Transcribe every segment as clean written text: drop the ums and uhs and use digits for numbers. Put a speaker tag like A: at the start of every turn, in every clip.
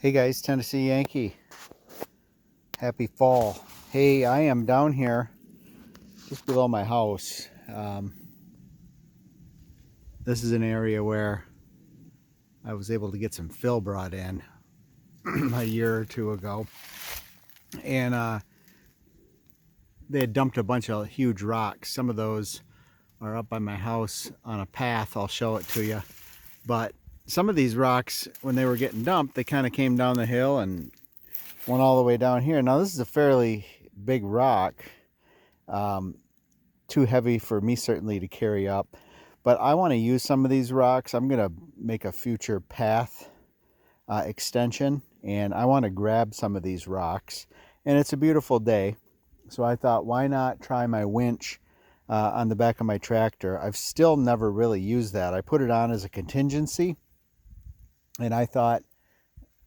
A: Hey guys, Tennessee Yankee. Happy fall. Hey, I am down here just below my house. This is an area where I was able to get some fill brought in a year or two ago. And they had dumped a bunch of huge rocks. Some of those are up by my house on a path. I'll show it to you. But some of these rocks, when they were getting dumped, they kind of came down the hill and went all the way down here. Now this is a fairly big rock. Too heavy for me certainly to carry up, but I want to use some of these rocks. I'm going to make a future path extension, and I want to grab some of these rocks. And it's a beautiful day, so I thought, why not try my winch on the back of my tractor? I've still never really used that. I put it on as a contingency, and I thought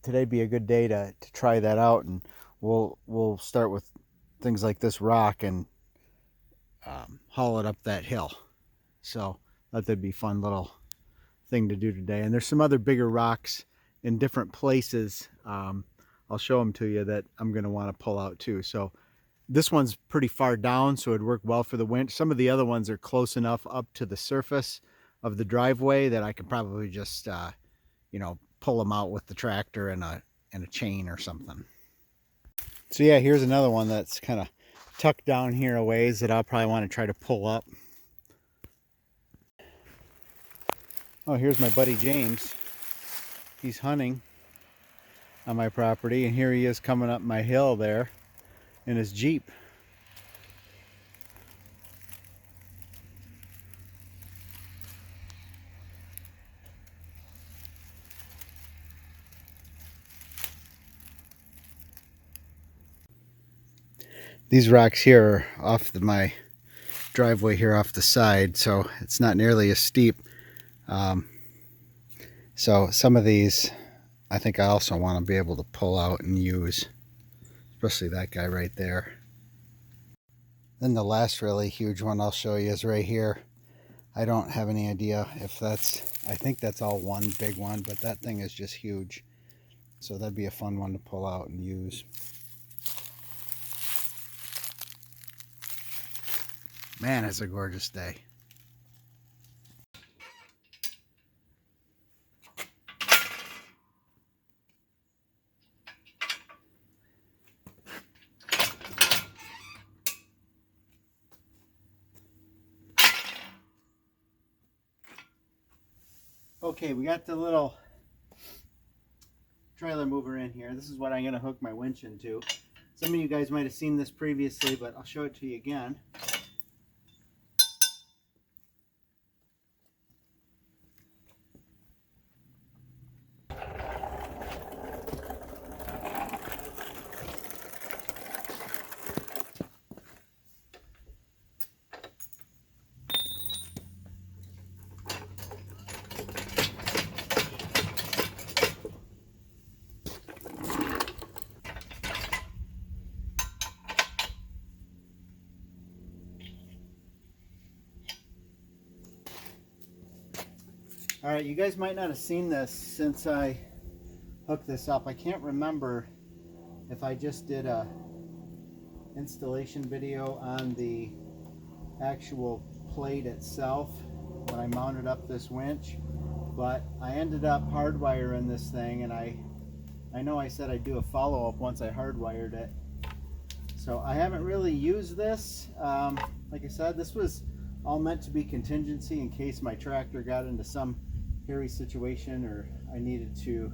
A: today'd be a good day to try that out. And we'll start with things like this rock and haul it up that hill. So that'd be a fun little thing to do today. And there's some other bigger rocks in different places. I'll show them to you that I'm going to want to pull out too. So this one's pretty far down, so it'd work well for the winch. Some of the other ones are close enough up to the surface of the driveway that I could probably just pull them out with the tractor and a chain or something. So yeah, here's another one that's kind of tucked down here a ways that I'll probably want to try to pull up. Oh, here's my buddy James. He's hunting on my property, and here he is coming up my hill there in his Jeep. These rocks here are off my driveway here off the side, so it's not nearly as steep. So some of these I think I also want to be able to pull out and use, especially that guy right there. Then the last really huge one I'll show you is right here. I don't have any idea if that's, I think that's all one big one, but that thing is just huge. So that'd be a fun one to pull out and use. Man, it's a gorgeous day. Okay, we got the little trailer mover in here. This is what I'm going to hook my winch into. Some of you guys might have seen this previously, but I'll show it to you again. Alright, you guys might not have seen this since I hooked this up. I can't remember if I just did a installation video on the actual plate itself when I mounted up this winch, but I ended up hardwiring this thing, and I know I said I'd do a follow-up once I hardwired it. So I haven't really used this. Like I said, this was all meant to be contingency in case my tractor got into some hairy situation or I needed to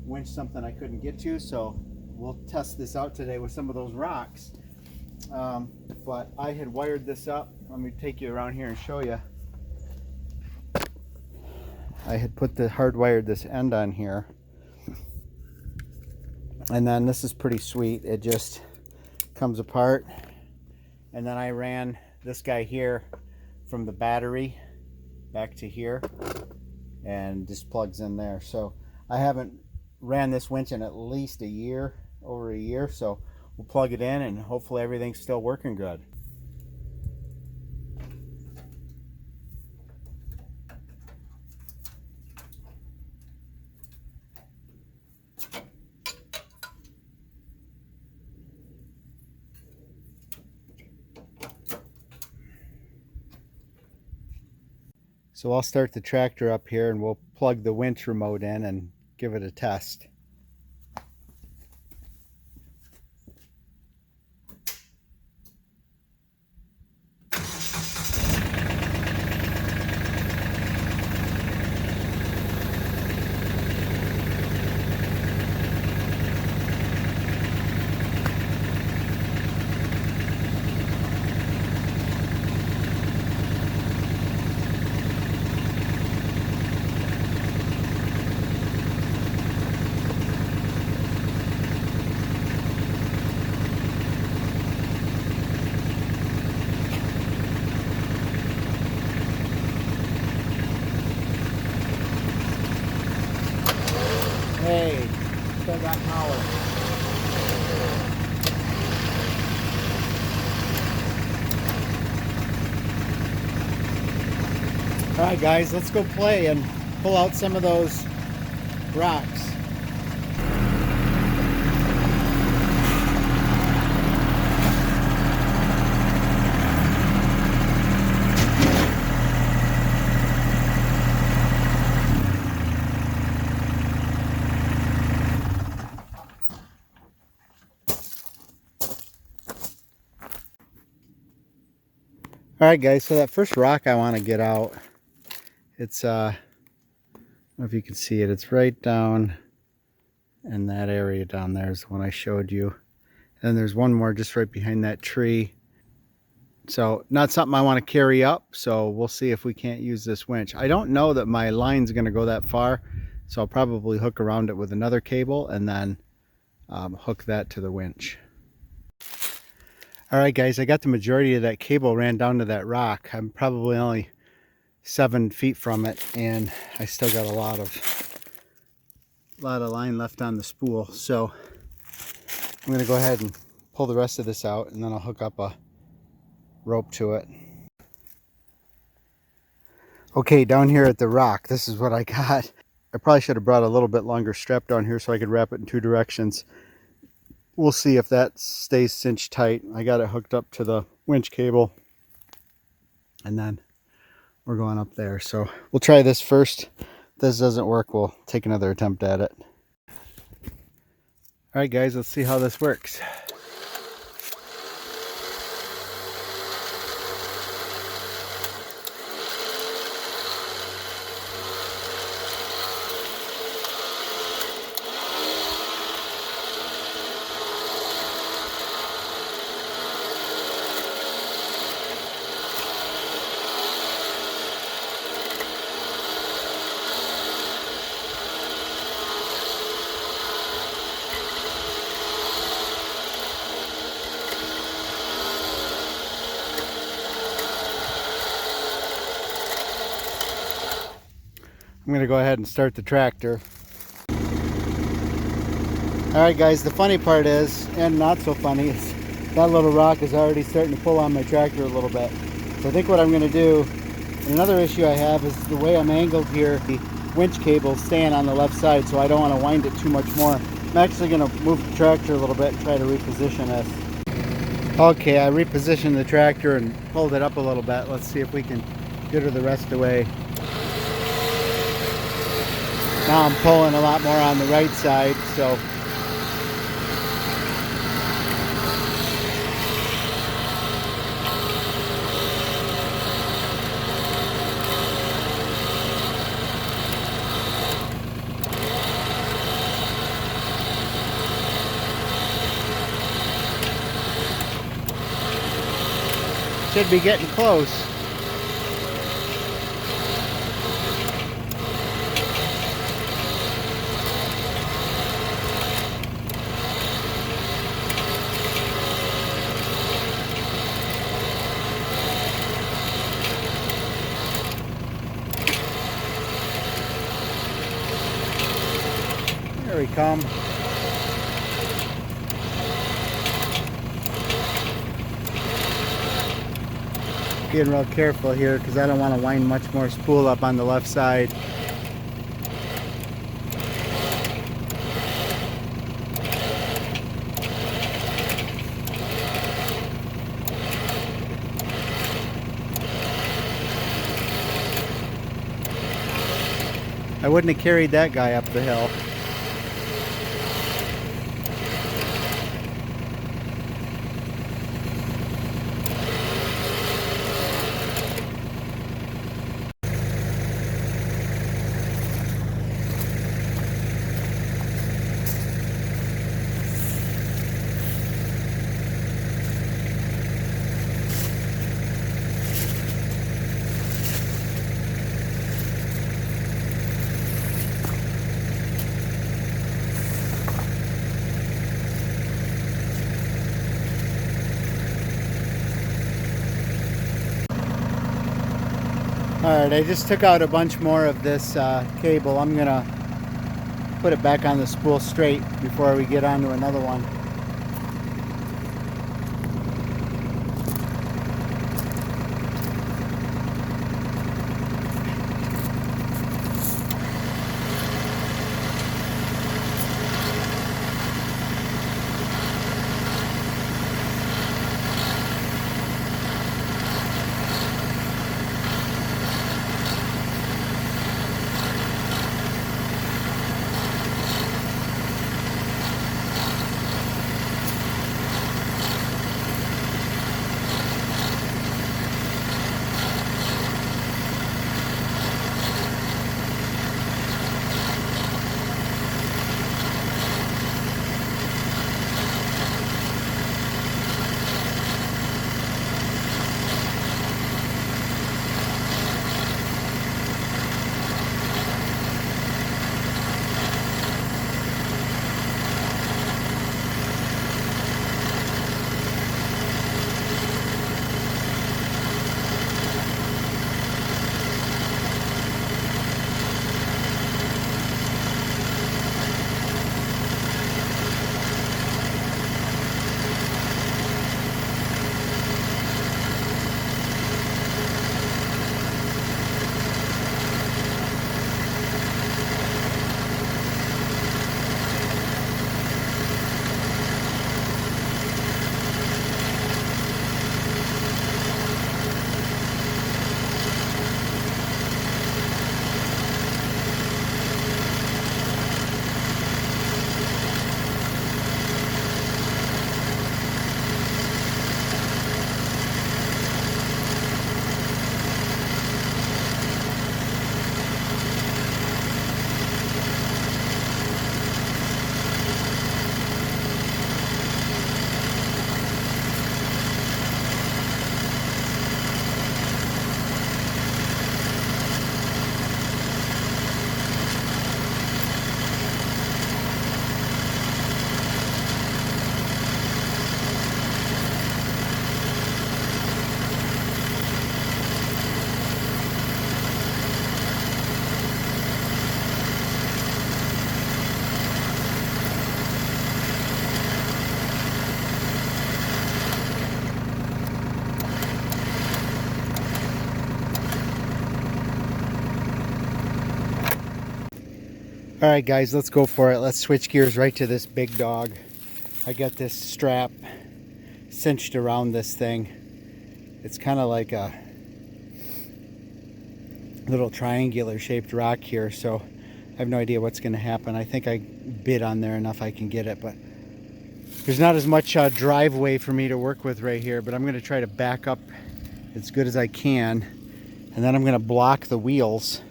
A: winch something I couldn't get to. So we'll test this out today with some of those rocks. But I had wired this up. Let me take you around here and show you. I had hardwired this end on here, and then this is pretty sweet. It just comes apart, and then I ran this guy here from the battery back to here and just plugs in there. So I haven't ran this winch in at least over a year, so we'll plug it in and hopefully everything's still working good. So I'll start the tractor up here and we'll plug the winch remote in and give it a test. Hey, still got power. Alright guys, let's go play and pull out some of those rocks. Alright guys, so that first rock I want to get out, it's I don't know if you can see it, it's right down in that area down there is the one I showed you. And there's one more just right behind that tree. So not something I want to carry up, so we'll see if we can't use this winch. I don't know that my line's going to go that far, so I'll probably hook around it with another cable and then hook that to the winch. Alright guys, I got the majority of that cable ran down to that rock. I'm probably only 7 feet from it, and I still got a lot of line left on the spool. So I'm going to go ahead and pull the rest of this out, and then I'll hook up a rope to it. Okay, down here at the rock, this is what I got. I probably should have brought a little bit longer strap down here so I could wrap it in 2 directions. We'll see if that stays cinched tight. I got it hooked up to the winch cable, and then we're going up there. So we'll try this first. If this doesn't work, we'll take another attempt at it. All right guys, let's see how this works. I'm going to go ahead and start the tractor. Alright guys, the funny part is, and not so funny, is that little rock is already starting to pull on my tractor a little bit. So I think what I'm going to do, and another issue I have is the way I'm angled here, the winch cable is staying on the left side, so I don't want to wind it too much more. I'm actually going to move the tractor a little bit and try to reposition this. Okay, I repositioned the tractor and pulled it up a little bit. Let's see if we can get her the rest of the way. Now I'm pulling a lot more on the right side, so should be getting close. There we come. Being real careful here because I don't want to wind much more spool up on the left side. I wouldn't have carried that guy up the hill. Alright, I just took out a bunch more of this cable. I'm gonna put it back on the spool straight before we get on to another one. Alright guys, let's go for it. Let's switch gears right to this big dog. I got this strap cinched around this thing. It's kind of like a little triangular shaped rock here, so I have no idea what's going to happen. I think I bit on there enough I can get it, but there's not as much driveway for me to work with right here, but I'm going to try to back up as good as I can, and then I'm going to block the wheels,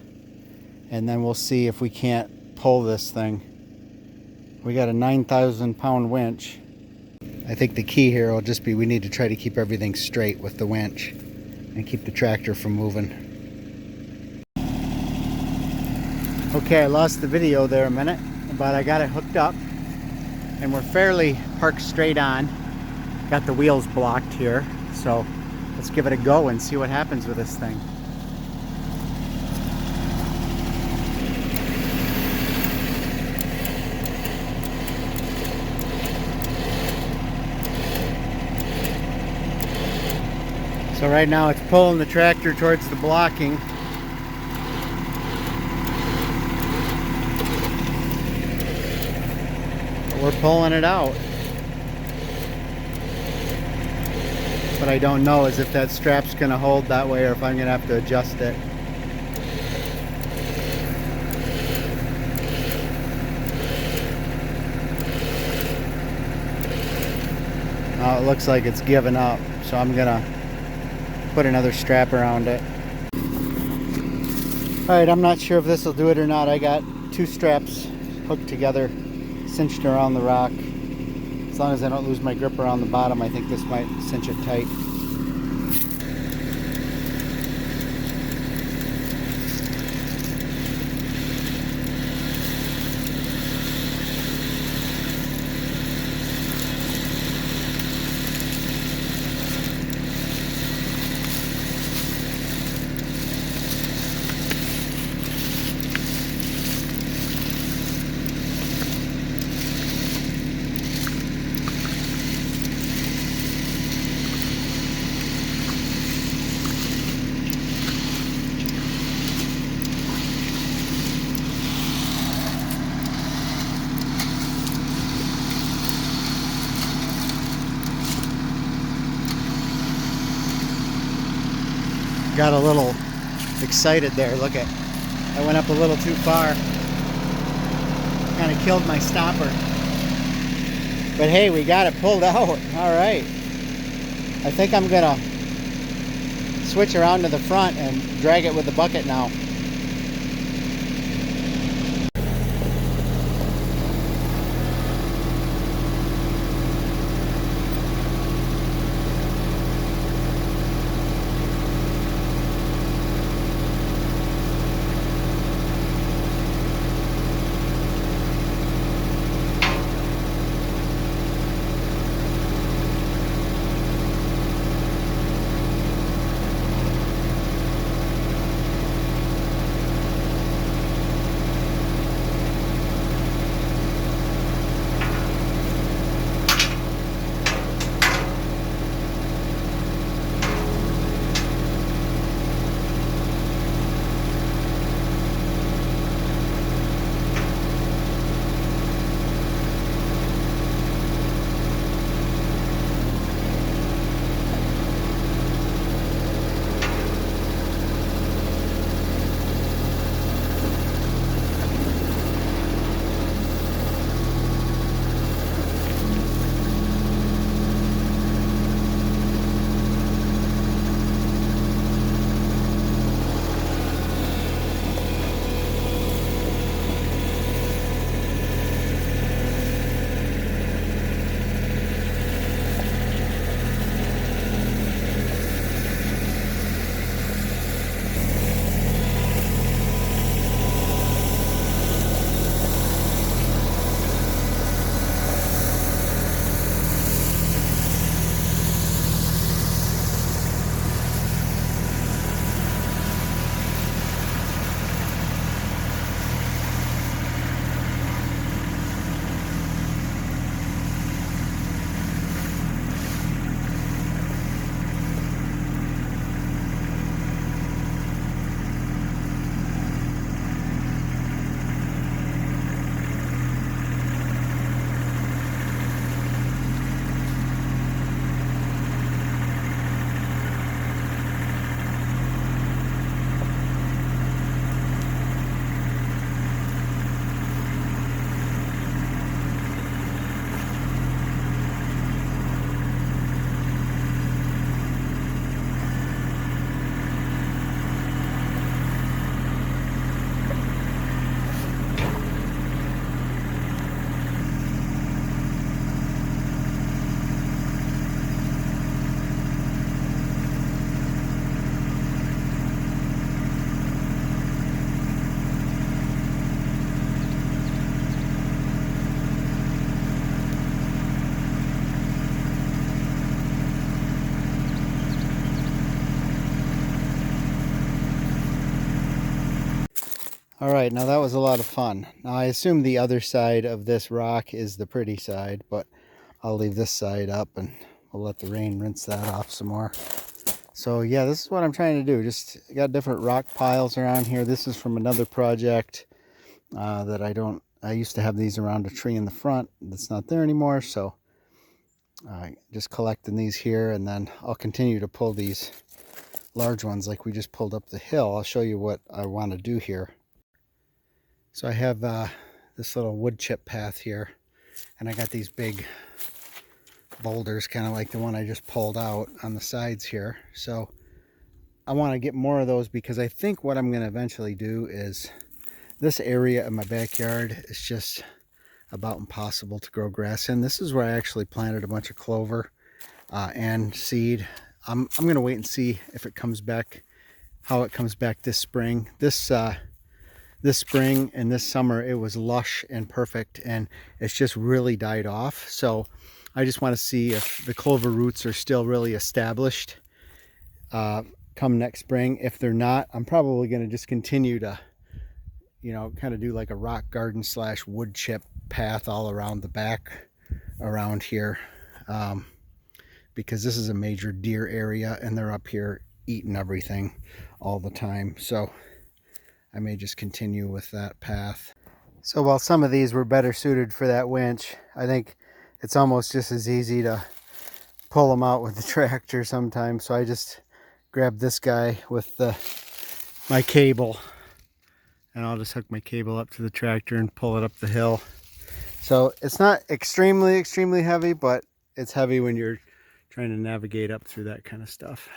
A: and then we'll see if we can't pull this thing. We got a 9,000 pound winch. I think the key here will just be we need to try to keep everything straight with the winch and keep the tractor from moving. Okay, I lost the video there a minute, but I got it hooked up and we're fairly parked straight on. Got the wheels blocked here, so let's give it a go and see what happens with this thing. So right now it's pulling the tractor towards the blocking. But we're pulling it out. What I don't know is if that strap's going to hold that way or if I'm going to have to adjust it. Now it looks like it's given up, so I'm gonna put another strap around it. Alright, I'm not sure if this will do it or not. I got 2 straps hooked together, cinched around the rock. As long as I don't lose my grip around the bottom, I think this might cinch it tight. Got a little excited there. Look at, I went up a little too far. Kind of killed my stopper. But hey, we got it pulled out. All right. I think I'm gonna switch around to the front and drag it with the bucket now. All right, now that was a lot of fun. Now I assume the other side of this rock is the pretty side, but I'll leave this side up and we'll let the rain rinse that off some more. So yeah, this is what I'm trying to do. Just got different rock piles around here. This is from another project that I used to have these around a tree in the front. That's not there anymore, so just collecting these here, and then I'll continue to pull these large ones like we just pulled up the hill. I'll show you what I want to do here. So I have this little wood chip path here, and I got these big boulders, kind of like the one I just pulled out on the sides here. So I want to get more of those because I think what I'm going to eventually do is this area of my backyard is just about impossible to grow grass in. This is where I actually planted a bunch of clover and seed. I'm going to wait and see if it comes back, how it comes back this spring. This spring and this summer it was lush and perfect, and it's just really died off. So I just want to see if the clover roots are still really established come next spring. If they're not, I'm probably going to just continue to, you know, kind of do like a rock garden slash wood chip path all around the back around here, because this is a major deer area and they're up here eating everything all the time. So I may just continue with that path. So while some of these were better suited for that winch, I think it's almost just as easy to pull them out with the tractor sometimes. So I just grabbed this guy with my cable, and I'll just hook my cable up to the tractor and pull it up the hill. So it's not extremely heavy, but it's heavy when you're trying to navigate up through that kind of stuff.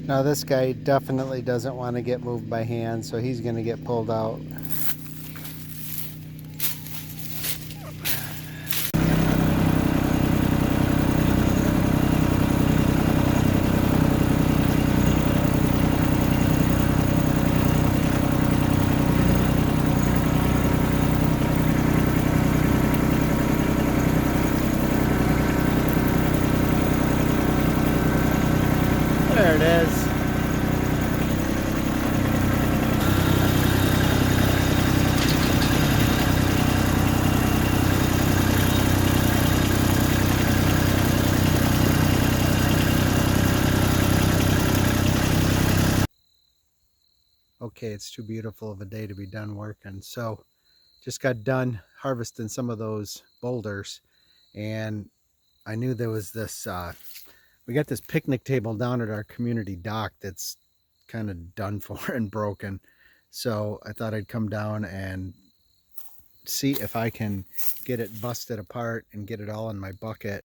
A: Now this guy definitely doesn't want to get moved by hand, so he's going to get pulled out. There it is. Okay, it's too beautiful of a day to be done working. So just got done harvesting some of those boulders, and I knew there was this we got this picnic table down at our community dock that's kind of done for and broken. So I thought I'd come down and see if I can get it busted apart and get it all in my bucket.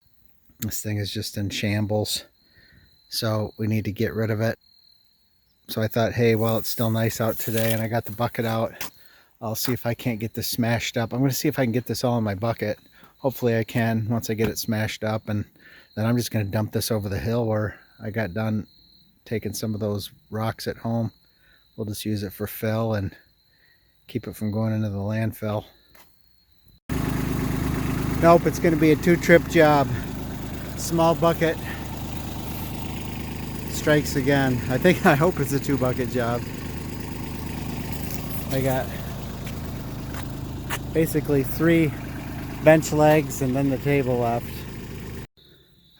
A: This thing is just in shambles, so we need to get rid of it. So I thought, hey, well, it's still nice out today and I got the bucket out. I'll see if I can't get this smashed up. I'm going to see if I can get this all in my bucket. Hopefully I can once I get it smashed up, and then I'm just going to dump this over the hill where I got done taking some of those rocks at home. We'll just use it for fill and keep it from going into the landfill. Nope, it's going to be a 2-trip job. Small bucket strikes again. I hope it's a 2-bucket job. I got basically 3 bench legs and then the table left.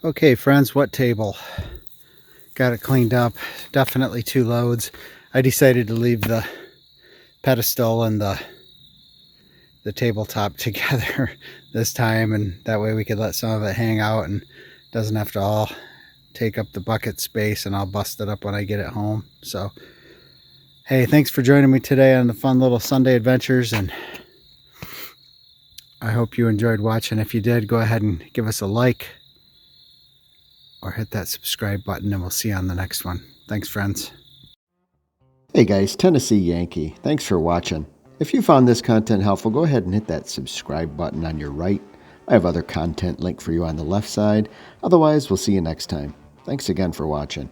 A: Okay friends, what table? Got it cleaned up. Definitely 2 loads. I decided to leave the pedestal and the tabletop together this time, and that way we could let some of it hang out and doesn't have to all take up the bucket space, and I'll bust it up when I get it home. So hey, thanks for joining me today on the fun little Sunday adventures, and I hope you enjoyed watching. If you did, go ahead and give us a like or hit that subscribe button, and we'll see you on the next one. Thanks, friends.
B: Hey guys, Tennessee Yankee. Thanks for watching. If you found this content helpful, go ahead and hit that subscribe button on your right. I have other content linked for you on the left side. Otherwise, we'll see you next time. Thanks again for watching.